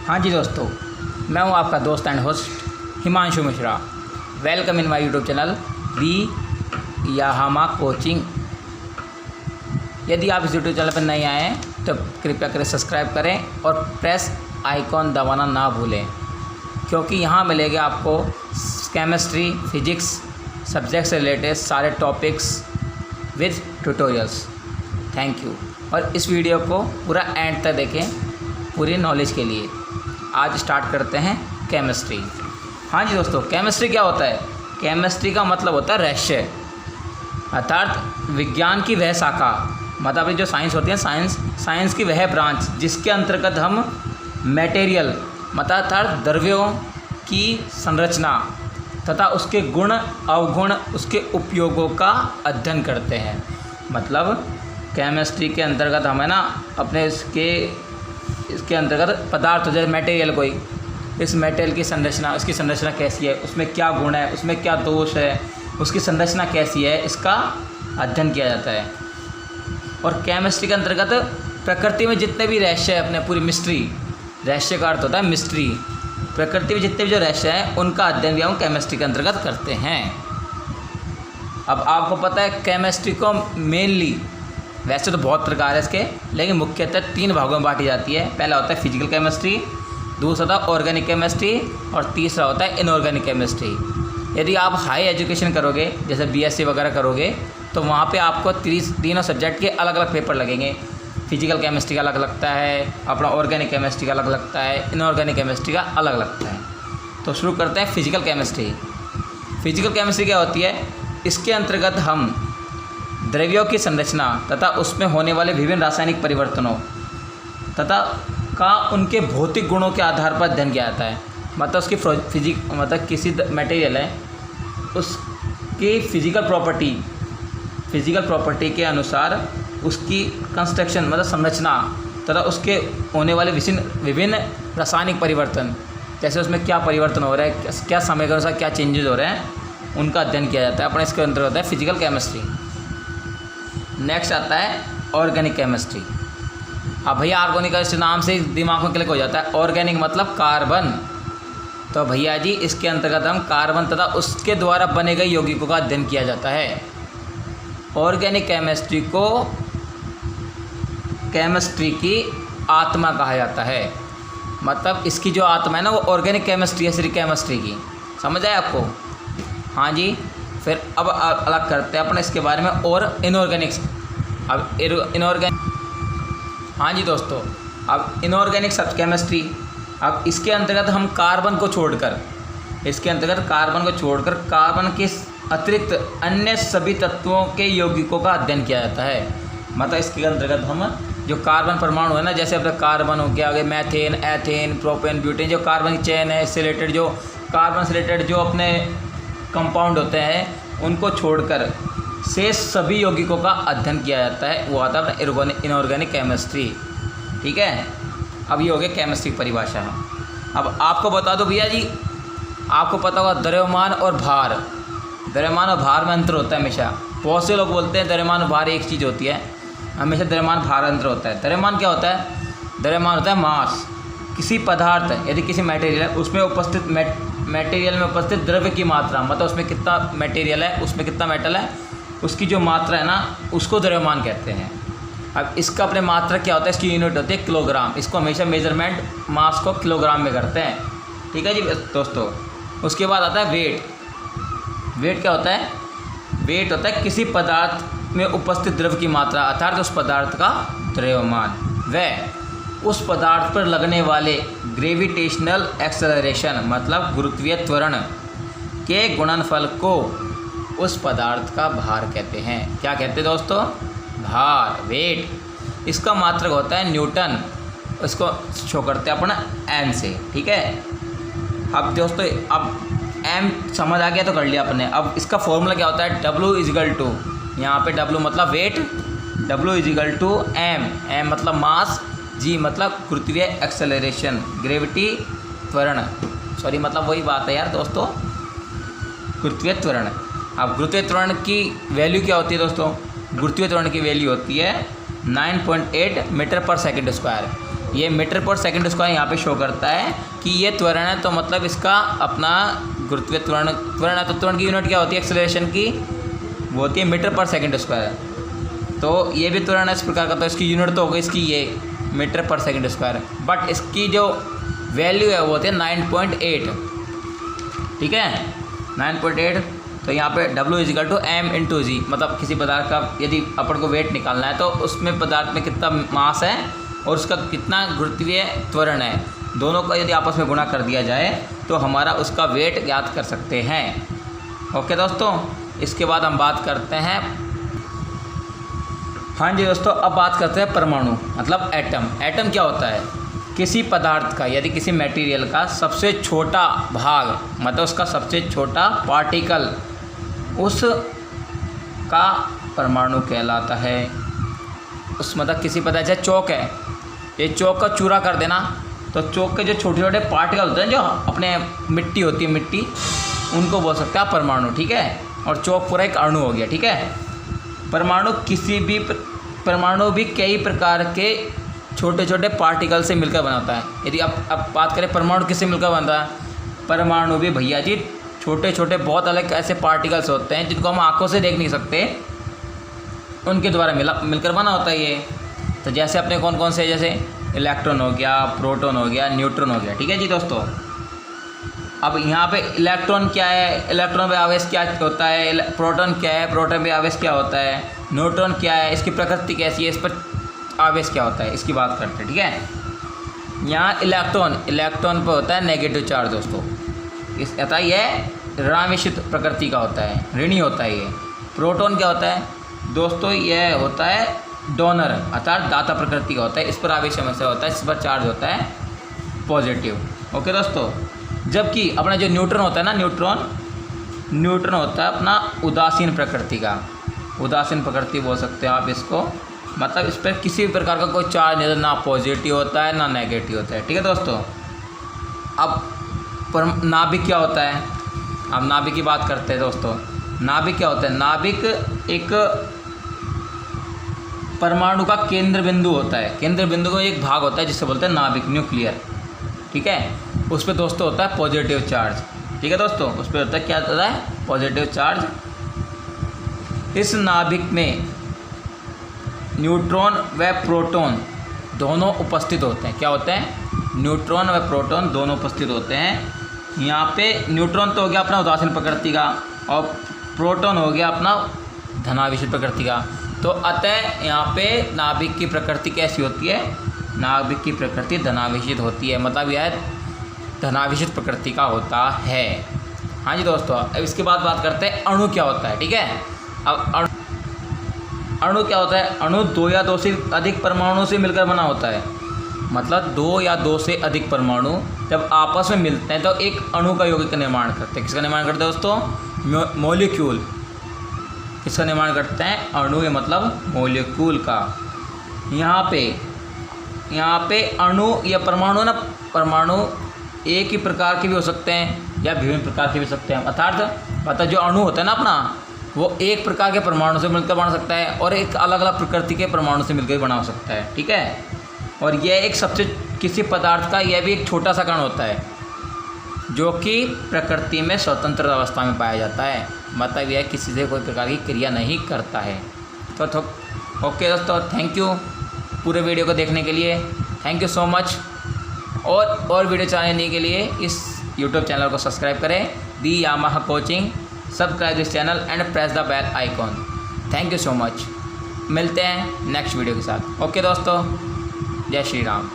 हाँ जी दोस्तों, मैं हूँ आपका दोस्त and host Himanshu Mishra. Welcome in my YouTube channel we Yamaha coaching. यदि आप इस यूट्यूब चैनल पर नए आए हैं तो कृपया करें सब्सक्राइब करें और प्रेस आइकॉन दबाना ना भूलें, क्योंकि यहाँ मिलेगा आपको केमिस्ट्री, फिजिक्स सब्जेक्ट से रिलेटेड सारे topics with tutorials. Thank you. और इस वीडियो को पूरा एंड तक देखें पूरी नॉलेज के लिए। आज स्टार्ट करते हैं केमिस्ट्री। हाँ जी दोस्तों, केमिस्ट्री क्या होता है? केमिस्ट्री का मतलब होता है रहस्य, अर्थात विज्ञान की वह शाखा, मतलब जो साइंस होती है, साइंस की वह ब्रांच जिसके अंतर्गत हम मटेरियल मतलब अर्थात द्रव्यों की संरचना तथा उसके गुण अवगुण, उसके उपयोगों का अध्ययन करते हैं। मतलब केमिस्ट्री के अंतर्गत हमें ना अपने इसके अंतर्गत पदार्थ जैसे मटेरियल, कोई इस मटेरियल की संरचना, उसकी संरचना कैसी है, उसमें क्या गुण है, उसमें क्या दोष है, उसकी संरचना कैसी है, इसका अध्ययन किया जाता है। और केमिस्ट्री के अंतर्गत प्रकृति में जितने भी रहस्य है, अपने पूरी मिस्ट्री, रहस्य का अर्थ होता है मिस्ट्री, प्रकृति में जितने भी जो रहस्य हैं उनका अध्ययन भी हम केमिस्ट्री के अंतर्गत करते हैं। अब आपको पता है केमिस्ट्री को मेनली, वैसे तो बहुत प्रकार है इसके, लेकिन मुख्यतः 3 भागों में बांटी जाती है। पहला होता है फिजिकल केमिस्ट्री, दूसरा होता है ऑर्गेनिक केमिस्ट्री और तीसरा होता है इनऑर्गेनिक केमिस्ट्री। यदि आप हाई एजुकेशन करोगे, जैसे बीएससी वगैरह करोगे, तो वहाँ पे आपको तीनों सब्जेक्ट के अलग अलग पेपर लगेंगे। फिजिकल केमिस्ट्री का अलग लगता है, अपना ऑर्गेनिक केमिस्ट्री का अलग लगता है, इनऑर्गेनिक केमिस्ट्री का अलग लगता है। तो शुरू करते हैं फिजिकल केमिस्ट्री। फिजिकल केमिस्ट्री क्या होती है? इसके अंतर्गत हम द्रव्यों की संरचना तथा उसमें होने वाले विभिन्न रासायनिक परिवर्तनों तथा का उनके भौतिक गुणों के आधार पर अध्ययन किया जाता है। मतलब उसकी मतलब किसी मटेरियल है, उसकी फिजिकल प्रॉपर्टी के अनुसार उसकी कंस्ट्रक्शन मतलब संरचना तथा उसके होने वाले विभिन्न रासायनिक परिवर्तन, जैसे उसमें क्या परिवर्तन हो रहा है, क्या समय के अनुसार क्या चेंजेस हो रहे हैं, उनका अध्ययन किया जाता है। अपने इसके अंतर्गत होता है फिजिकल केमिस्ट्री। नेक्स्ट आता है ऑर्गेनिक केमिस्ट्री। अब भैया ऑर्गेनिक केमिस्ट्री नाम से दिमाग में क्लिक हो जाता है, ऑर्गेनिक मतलब कार्बन। तो भैया जी इसके अंतर्गत हम कार्बन तथा उसके द्वारा बने गए यौगिकों का अध्ययन किया जाता है। ऑर्गेनिक केमिस्ट्री को केमिस्ट्री की आत्मा कहा जाता है। मतलब इसकी जो आत्मा है ना, वो ऑर्गेनिक केमिस्ट्री है, सिर्फ केमिस्ट्री की। समझ आए आपको? हाँ जी। फिर अब अलग करते हैं अपने इसके बारे में और इनऑर्गेनिक्स। अब इनऑर्गेनिक, हाँ जी दोस्तों, अब इनऑर्गेनिक सब केमिस्ट्री। अब इसके अंतर्गत हम कार्बन को छोड़कर कार्बन के अतिरिक्त अन्य सभी तत्वों के यौगिकों का अध्ययन किया जाता है। मतलब इसके अंतर्गत हम जो कार्बन परमाणु है ना, जैसे अपना कार्बन हो गया, आगे मैथेन, एथेन, प्रोपेन, ब्यूटेन, जो कार्बन की चेन है, इससे रिलेटेड जो कार्बन से रिलेटेड जो अपने कंपाउंड होते हैं, उनको छोड़कर शेष सभी यौगिकों का अध्ययन किया जाता है। वो आता है इनऑर्गेनिक केमिस्ट्री। ठीक है, अब ये हो गया केमिस्ट्री की परिभाषा। अब आपको बता दो भैया जी, आपको पता होगा द्रव्यमान और भार। द्रव्यमान और भार में अंतर होता है हमेशा। बहुत से लोग बोलते हैं द्रव्यमान और भार एक चीज़ होती है, हमेशा द्रव्यमान भार अंतर होता है। द्रव्यमान क्या होता है? द्रव्यमान होता है मास। किसी पदार्थ, यदि किसी मटेरियल है, उसमें उपस्थित मटेरियल में उपस्थित द्रव्य की मात्रा, मतलब उसमें कितना मटेरियल है, उसमें कितना मेटल है, उसकी जो मात्रा है ना, उसको द्रव्यमान कहते हैं। अब इसका अपने मात्रा क्या होता है? इसकी यूनिट होती है किलोग्राम। इसको हमेशा मेजरमेंट मास को किलोग्राम में करते हैं। ठीक है जी दोस्तों। उसके बाद आता है वेट। वेट क्या होता है? वेट होता है किसी पदार्थ में उपस्थित द्रव्य की मात्रा, अर्थात उस पदार्थ का द्रव्यमान। वह उस पदार्थ पर लगने वाले ग्रेविटेशनल एक्सेलरेशन मतलब गुरुत्वीय त्वरण के गुणनफल को उस पदार्थ का भार कहते हैं। क्या कहते हैं दोस्तों? भार, वेट। इसका मात्रक होता है न्यूटन। इसको शो करते हैं अपना एम से। ठीक है। अब दोस्तों, अब एम समझ आ गया तो कर लिया अपने। अब इसका फॉर्मूला क्या होता है? W = यहाँ पे W मतलब वेट, W = M मतलब मास, G मतलब गुरुत्वीय एक्सेलरेशन, ग्रेविटी त्वरण, सॉरी मतलब वही बात है यार दोस्तों, गुरुत्वीय त्वरण। अब गुरुत्वीय त्वरण की वैल्यू क्या होती है दोस्तों? गुरुत्वीय त्वरण की वैल्यू होती है 9.8 मीटर पर सेकंड स्क्वायर। ये मीटर पर सेकंड स्क्वायर यहाँ पे शो करता है कि ये त्वरण है, तो मतलब इसका अपना गुरुत्वीय त्वरण है, तो त्वरण की यूनिट क्या होती है एक्सेलरेशन की, वो होती है मीटर पर सेकंड स्क्वायर। तो ये भी त्वरण है इस प्रकार का, तो इसकी यूनिट तो होगी इसकी ये मीटर पर सेकंड स्क्वायर, बट इसकी जो वैल्यू है वो होती है 9.8, ठीक है 9.8। तो यहाँ पे W = m/g, मतलब किसी पदार्थ का यदि अपन को वेट निकालना है तो उसमें पदार्थ में कितना मास है और उसका कितना गुरुत्वीय त्वरण है, दोनों का यदि आपस में गुणा कर दिया जाए तो हमारा उसका वेट ज्ञात कर सकते हैं। ओके दोस्तों, इसके बाद हम बात करते हैं, हाँ जी दोस्तों, अब बात करते हैं परमाणु मतलब एटम। एटम क्या होता है? किसी पदार्थ का, यदि किसी मटेरियल का सबसे छोटा भाग, मतलब उसका सबसे छोटा पार्टिकल, उस का परमाणु कहलाता है। उस मतलब किसी पदार्थ, जैसे चौक है, ये चौक का चूरा कर देना, तो चौक के जो छोटे छोटे पार्टिकल होते हैं, जो अपने मिट्टी होती है, मिट्टी, उनको बोल सकते हैं परमाणु, ठीक है। और चौक पूरा एक अणु हो गया, ठीक है। परमाणु भी कई प्रकार के छोटे छोटे पार्टिकल से मिलकर बनता है। यदि अब बात करें परमाणु किससे मिलकर बनता है, परमाणु भी भैया जी छोटे छोटे बहुत अलग ऐसे पार्टिकल्स होते हैं जिनको हम आंखों से देख नहीं सकते, उनके द्वारा मिलकर बना होता है ये। तो जैसे अपने कौन कौन से, जैसे इलेक्ट्रॉन हो गया, प्रोटॉन हो गया, न्यूट्रॉन हो गया, ठीक है जी दोस्तों। अब यहाँ पे इलेक्ट्रॉन क्या है, इलेक्ट्रॉन में आवेश क्या होता है, प्रोटॉन क्या है, प्रोटॉन में आवेश क्या होता है, न्यूट्रॉन क्या है, इसकी प्रकृति कैसी है, इस पर आवेश क्या होता है, इसकी बात करते हैं, ठीक है। यहाँ इलेक्ट्रॉन पर होता है नेगेटिव चार्ज दोस्तों, इस अतः यह ऋणावेशित प्रकृति का होता है, ऋणी होता है ये। प्रोटॉन क्या होता है दोस्तों, यह होता है डोनर अर्थात दाता प्रकृति का होता है, इस पर आवेश हमेशा होता है, इस पर चार्ज होता है पॉजिटिव। ओके दोस्तों, जबकि अपना जो न्यूट्रॉन होता है ना, न्यूट्रॉन होता है अपना उदासीन प्रकृति का, उदासीन प्रकृति बोल सकते हैं आप इसको, मतलब इस पर किसी भी प्रकार का कोई चार्ज नहीं, ना पॉजिटिव होता है ना नेगेटिव होता है, ठीक है दोस्तों। अब नाभिक क्या होता है, अब नाभिक की बात करते हैं दोस्तों। नाभिक क्या होता है, नाभिक एक परमाणु का केंद्र बिंदु होता है, केंद्र बिंदु का एक भाग होता है जिससे बोलते हैं नाभिक, न्यूक्लियर, ठीक है। उस पर दोस्तों होता है पॉजिटिव चार्ज, ठीक है दोस्तों, उस पर होता है क्या होता है, पॉजिटिव चार्ज। इस नाभिक में न्यूट्रॉन व प्रोटॉन दोनों उपस्थित होते हैं, क्या होते हैं, न्यूट्रॉन व प्रोटॉन दोनों उपस्थित होते हैं। यहाँ पे न्यूट्रॉन तो हो गया अपना उदासीन प्रकृति का और प्रोटॉन हो गया अपना धनावेशित प्रकृति का। तो अतः यहाँ पे नाभिक की प्रकृति कैसी होती है, नाभिक की प्रकृति धनावेशित होती है, मतलब यह धनावेशित प्रकृति का होता है। हाँ जी दोस्तों, अब इसके बाद बात करते हैं अणु क्या होता है, ठीक है। अब अणु क्या होता है, अणु 2 या 2 से अधिक परमाणु से मिलकर बना होता है, मतलब 2 या 2 से अधिक परमाणु जब आपस में मिलते हैं तो एक अणु का यौगिक का निर्माण करते हैं। किसका निर्माण करते हैं दोस्तों, मॉलिक्यूल, किसका निर्माण करते हैं, अणु या मतलब मॉलिक्यूल का। यहाँ पे अणु या परमाणु ना, परमाणु एक ही प्रकार के भी हो सकते हैं या विभिन्न प्रकार के भी हो सकते हैं, अर्थात जो अणु होता है ना अपना, वो एक प्रकार के परमाणु से मिलकर बना सकता है और एक अलग अलग प्रकृति के परमाणु से मिलकर बना सकता है, ठीक है। और यह एक सबसे किसी पदार्थ का यह भी एक छोटा सा कण होता है जो कि प्रकृति में स्वतंत्र अवस्था में पाया जाता है, मतलब यह किसी से कोई प्रकार की क्रिया नहीं करता है। तो ओके दोस्तों, थैंक यू पूरे वीडियो को देखने के लिए, थैंक यू सो मच। और वीडियो जानने के लिए इस यूट्यूब चैनल को सब्सक्राइब करें, the Yamaha coaching, subscribe this channel and press the bell icon. Thank you so much, मिलते हैं नेक्स्ट वीडियो के साथ। ओके दोस्तों, जय श्री राम।